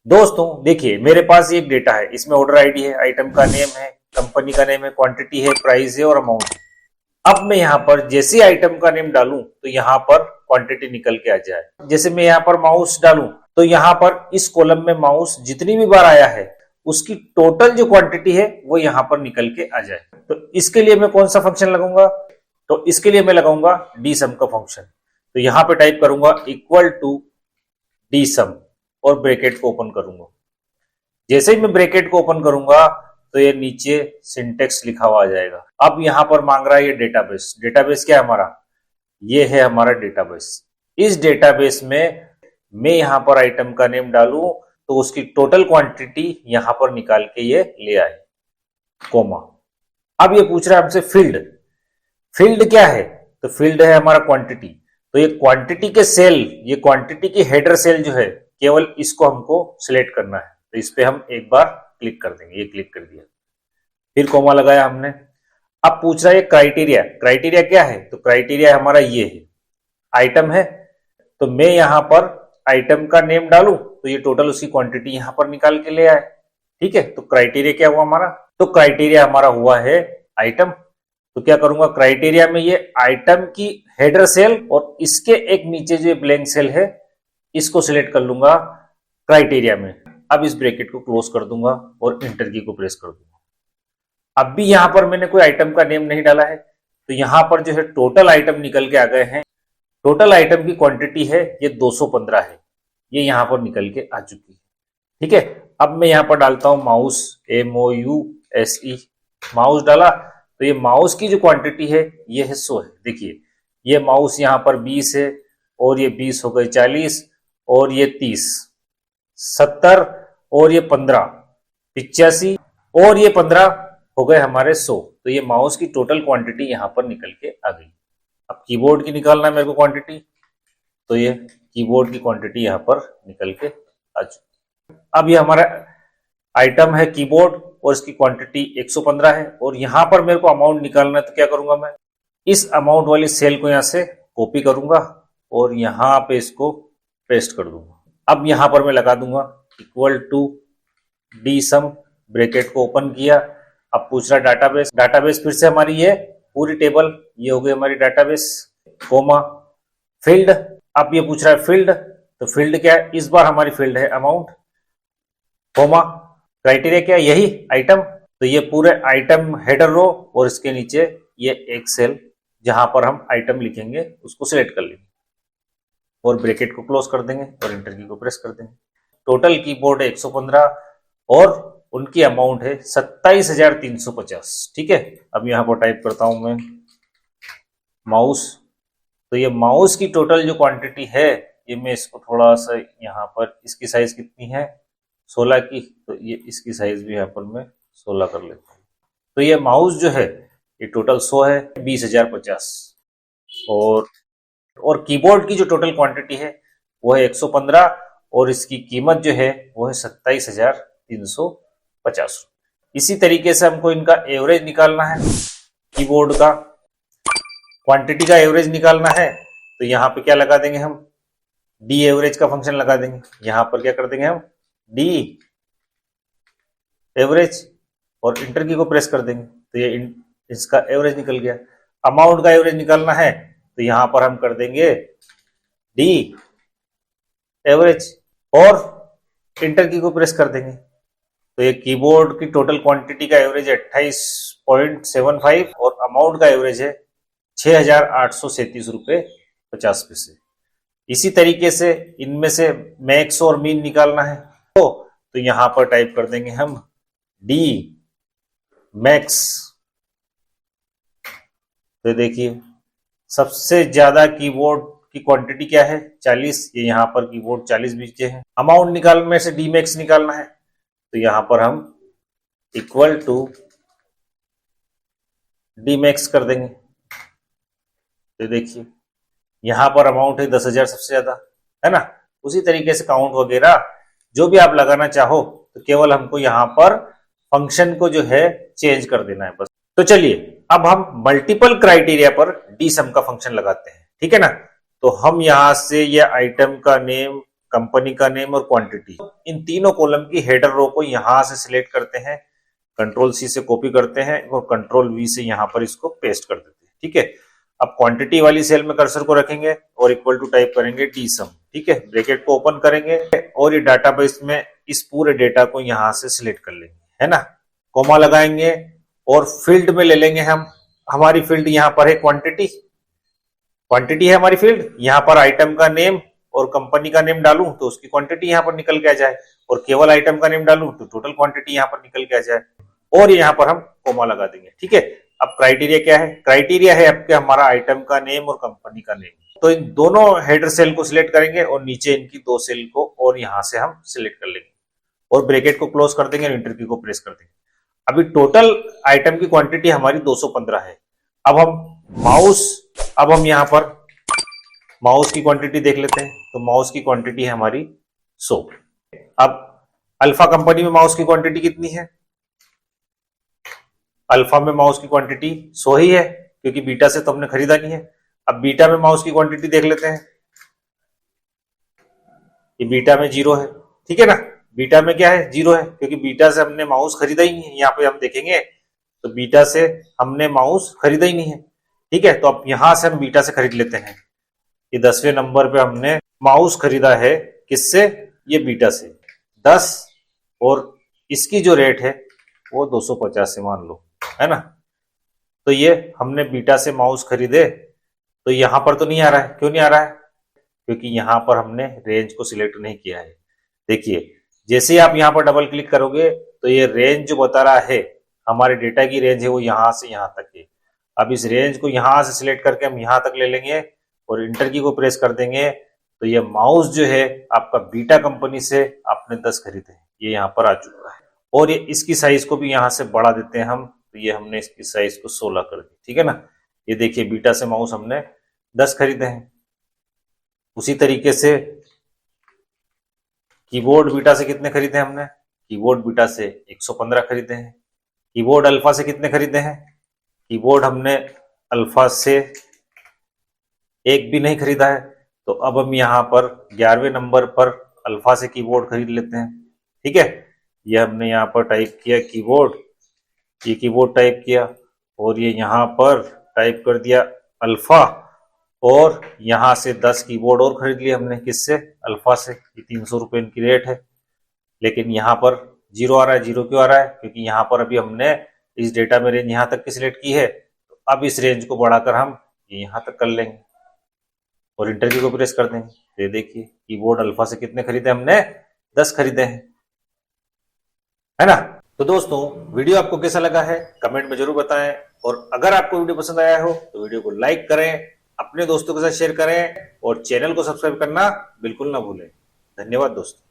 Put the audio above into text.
दोस्तों देखिए, मेरे पास एक डेटा है, इसमें ऑर्डर आईडी है, आइटम का नेम है, कंपनी का नेम है, क्वांटिटी है, प्राइस है और अमाउंट है। अब मैं यहाँ पर जैसे आइटम का नेम डालूं तो यहाँ पर क्वांटिटी निकल के आ जाए। जैसे मैं यहाँ पर माउस डालूं तो यहाँ पर इस कॉलम में माउस जितनी भी बार आया है उसकी टोटल जो क्वांटिटी है वो यहाँ पर निकल के आ जाए। तो इसके लिए मैं कौन सा फंक्शन लगाऊंगा? तो इसके लिए मैं लगाऊंगा डी सम का फंक्शन। तो यहाँ पे टाइप करूंगा इक्वल टू डी सम और ब्रैकेट को ओपन करूंगा। जैसे ही मैं ब्रैकेट को ओपन करूंगा तो ये नीचे सिंटेक्स लिखा हुआ आ जाएगा। अब यहां पर मांग रहा है ये डेटाबेस। डेटाबेस क्या है हमारा? ये है हमारा डेटाबेस। इस डेटाबेस में मैं यहां पर आइटम का नेम डालूं तो उसकी टोटल क्वांटिटी यहां पर निकाल के ये ले आए, कोमा। अब ये पूछ रहा है हमसे फील्ड। फील्ड क्या है? तो फील्ड है हमारा क्वांटिटी। तो ये क्वांटिटी के सेल, ये क्वांटिटी की हेडर सेल जो है, केवल इसको हमको सिलेक्ट करना है। तो इस पे हम एक बार क्लिक कर देंगे। ये क्लिक कर दिया, फिर कोमा लगाया हमने। अब पूछ रहा है क्राइटेरिया। क्राइटेरिया क्या है? तो क्राइटेरिया हमारा ये है, आइटम है। तो मैं यहां पर आइटम का नेम डालूं तो ये टोटल उसकी क्वांटिटी यहां पर निकाल के ले आए। ठीक है, तो क्राइटेरिया क्या हुआ हमारा? तो क्राइटेरिया हमारा हुआ है आइटम। तो क्या करूंगा, क्राइटेरिया में ये आइटम की हेडर सेल और इसके एक नीचे जो ब्लैंक सेल है इसको सिलेक्ट कर लूंगा क्राइटेरिया में। अब इस ब्रैकेट को क्लोज कर दूंगा और इंटर की को प्रेस कर दूंगा। अब भी यहां पर मैंने कोई आइटम का नेम नहीं डाला है, तो यहां पर जो है टोटल आइटम निकल के आ गए हैं। टोटल आइटम की क्वांटिटी है ये 215 है, ये यहां पर निकल के आ चुकी है। ठीक है, अब मैं यहां पर डालता हूं माउस, MOUSE। माउस डाला तो ये माउस की जो क्वांटिटी है ये है 100 है। देखिए ये माउस यहाँ पर 20 है और ये 20 हो गए 40 और ये 30, 70 और ये 15, 85 और ये 15 हो गए हमारे 100। तो ये माउस की टोटल क्वांटिटी यहाँ पर निकल के आ गई। अब कीबोर्ड की निकालना है मेरे को क्वांटिटी, तो ये कीबोर्ड की क्वांटिटी यहाँ पर निकल के आ चुकी। अब ये हमारा आइटम है कीबोर्ड और इसकी क्वांटिटी 115 है और यहां पर मेरे को अमाउंट निकालना है। तो क्या करूंगा, मैं इस अमाउंट वाली सेल को यहां से कॉपी करूंगा और यहां पे इसको पेस्ट कर दूंगा। अब यहां पर मैं लगा दूंगा equal to the sum, bracket को ओपन किया। अब पूछ रहा डाटाबेस। डाटाबेस फिर से हमारी ये पूरी टेबल, ये हो गई हमारी डाटाबेस, कोमा फील्ड। अब ये पूछ रहा है फील्ड, तो फील्ड क्या है? इस बार हमारी फील्ड है अमाउंट, कोमा क्राइटेरिया क्या है? यही आइटम। तो ये पूरे आइटम हेडर रो और इसके नीचे ये एक सेल जहां पर हम आइटम लिखेंगे उसको सिलेक्ट कर लेंगे और ब्रैकेट को क्लोज कर देंगे और इंटर की को प्रेस कर देंगे। टोटल कीबोर्ड है 115 और उनकी अमाउंट है 27,350। ठीक है, अब यहां पर टाइप करता हूं मैं माउस। तो ये माउस की टोटल जो क्वांटिटी है, ये मैं इसको थोड़ा सा यहाँ पर, इसकी साइज कितनी है 16 की, तो ये इसकी साइज भी यहाँ पर मैं 16 कर लेता हूँ। तो ये माउस जो है ये टोटल 100 है, 20,050 और कीबोर्ड की जो टोटल क्वांटिटी है वो है 115 और इसकी कीमत जो है वो है 27,350। इसी तरीके से हमको इनका एवरेज निकालना है, कीबोर्ड का क्वांटिटी का एवरेज निकालना है। तो यहाँ पे क्या लगा देंगे हम, डी एवरेज का फंक्शन लगा देंगे। यहाँ पर क्या कर देंगे हम, डी एवरेज और इंटर की को प्रेस कर देंगे तो ये इसका एवरेज निकल गया। अमाउंट का एवरेज निकालना है तो यहां पर हम कर देंगे डी एवरेज और इंटर की को प्रेस कर देंगे। तो ये कीबोर्ड की टोटल क्वांटिटी का एवरेज है 28.75 और अमाउंट का एवरेज है 6,837 रुपये 50 पैसे। इसी तरीके से इनमें से मैक्स और मीन निकालना है तो यहां पर टाइप कर देंगे हम डी मैक्स। तो देखिए सबसे ज्यादा कीबोर्ड की क्वांटिटी क्या है 40, ये यहां पर कीबोर्ड 40 बीचे हैं। अमाउंट निकालने में से डी मैक्स निकालना है तो यहां पर हम इक्वल टू डी मैक्स कर देंगे। तो देखिए यहां पर अमाउंट है 10,000 सबसे ज्यादा, है ना। उसी तरीके से काउंट वगैरह जो भी आप लगाना चाहो तो केवल हमको यहाँ पर फंक्शन को जो है चेंज कर देना है बस। तो चलिए अब हम मल्टीपल क्राइटेरिया पर डी सम का फंक्शन लगाते हैं, ठीक है ना। तो हम यहां से ये आइटम का नेम कंपनी का नेम और क्वांटिटी। इन तीनों कॉलम की हेडर रो को यहां से सिलेक्ट करते हैं, कंट्रोल सी से कॉपी करते हैं और कंट्रोल वी से यहां पर इसको पेस्ट कर देते हैं। ठीक है, अब क्वांटिटी वाली सेल में कर्सर को रखेंगे और इक्वल टू टाइप करेंगे डी सम। ठीक है, ब्रैकेट को ओपन करेंगे और ये डाटाबेस में इस पूरे डेटा को यहां से सिलेक्ट कर लेंगे, है ना। कोमा लगाएंगे और फील्ड में ले लेंगे हम, हमारी फील्ड यहां पर है क्वांटिटी, क्वांटिटी है हमारी फील्ड। यहां पर आइटम का नेम और कंपनी का नेम डालूं तो उसकी क्वांटिटी यहां पर निकल के आ जाए, और केवल आइटम का नेम डालूं तो टोटल क्वांटिटी यहां पर निकल के आ जाए, और यहां पर हम कोमा लगा देंगे। ठीक है, अब क्राइटेरिया क्या है? क्राइटेरिया है आपके हमारा आइटम का नेम और कंपनी का नेम। तो इन दोनों हेडर सेल को सिलेक्ट करेंगे और नीचे इनकी दो सेल को और यहां से हम सिलेक्ट कर लेंगे और ब्रैकेट को क्लोज कर देंगे और एंटर की को प्रेस कर देंगे। अभी टोटल आइटम की क्वांटिटी हमारी 215 है। अब हम यहां पर माउस की क्वांटिटी देख लेते हैं। तो माउस की क्वांटिटी है हमारी 100। अब अल्फा कंपनी में माउस की क्वांटिटी कितनी है? अल्फा में माउस की क्वांटिटी 100 ही है, क्योंकि बीटा से तो हमने खरीदा नहीं है। अब बीटा में माउस की क्वांटिटी देख लेते हैं। ये बीटा में 0 है, ठीक है ना। बीटा में क्या है? 0 है, क्योंकि बीटा से हमने माउस खरीदा ही नहीं है। यहाँ पे हम देखेंगे तो बीटा से हमने माउस खरीदा ही नहीं है। ठीक है, तो अब यहां से हम बीटा से खरीद लेते हैं। ये 10वें नंबर पे हमने माउस खरीदा है, किससे? ये बीटा से 10, और इसकी जो रेट है वो 250 से मान लो, है ना। तो ये हमने बीटा से माउस खरीदे, तो यहां पर तो नहीं आ रहा है। क्यों नहीं आ रहा है? क्योंकि यहां पर हमने रेंज को सिलेक्ट नहीं किया है। देखिए, जैसे ही आप यहां पर डबल क्लिक करोगे तो ये रेंज जो बता रहा है, हमारे डेटा की रेंज है, वो यहां से यहां तक है। अब इस रेंज को यहां से सिलेक्ट करके हम यहां तक ले लेंगे और इंटर की को प्रेस कर देंगे, तो ये माउस जो है आपका बीटा कंपनी से आपने 10 खरीदे हैं, ये यहाँ पर आ चुका है। और ये इसकी साइज को भी यहाँ से बढ़ा देते हैं हम, तो ये हमने इसकी साइज को 16 कर दी। ठीक है ना, ये देखिए बीटा से माउस हमने 10 खरीदे हैं। उसी तरीके से कीबोर्ड बीटा से कितने खरीदे हमने? कीबोर्ड बीटा से 115 खरीदे हैं। कीबोर्ड अल्फा से कितने खरीदे हैं? कीबोर्ड हमने अल्फा से एक भी नहीं खरीदा है। तो अब हम यहाँ पर 11वें नंबर पर अल्फा से कीबोर्ड खरीद लेते हैं। ठीक है, ये हमने यहाँ पर टाइप किया कीबोर्ड, ये कीबोर्ड टाइप किया और ये यहाँ पर टाइप कर दिया अल्फा, और यहाँ से 10 कीबोर्ड और खरीद लिए हमने। किससे? अल्फा से। ये 300 रुपये इनकी रेट है, लेकिन यहाँ पर 0 आ रहा है। 0 क्यों आ रहा है? क्योंकि यहाँ पर अभी हमने इस डेटा में रेंज यहाँ तक की सिलेक्ट की है। तो अब इस रेंज को बढ़ाकर हम यहाँ तक कर लेंगे और इंटर की को प्रेस कर देंगे। तो ये देखिए कीबोर्ड अल्फा से कितने खरीदे हमने? 10 खरीदे हैं, है ना। तो दोस्तों, वीडियो आपको कैसा लगा है कमेंट में जरूर बताएं, और अगर आपको वीडियो पसंद आया हो तो वीडियो को लाइक करें, अपने दोस्तों के साथ शेयर करें और चैनल को सब्सक्राइब करना बिल्कुल ना भूलें। धन्यवाद दोस्तों।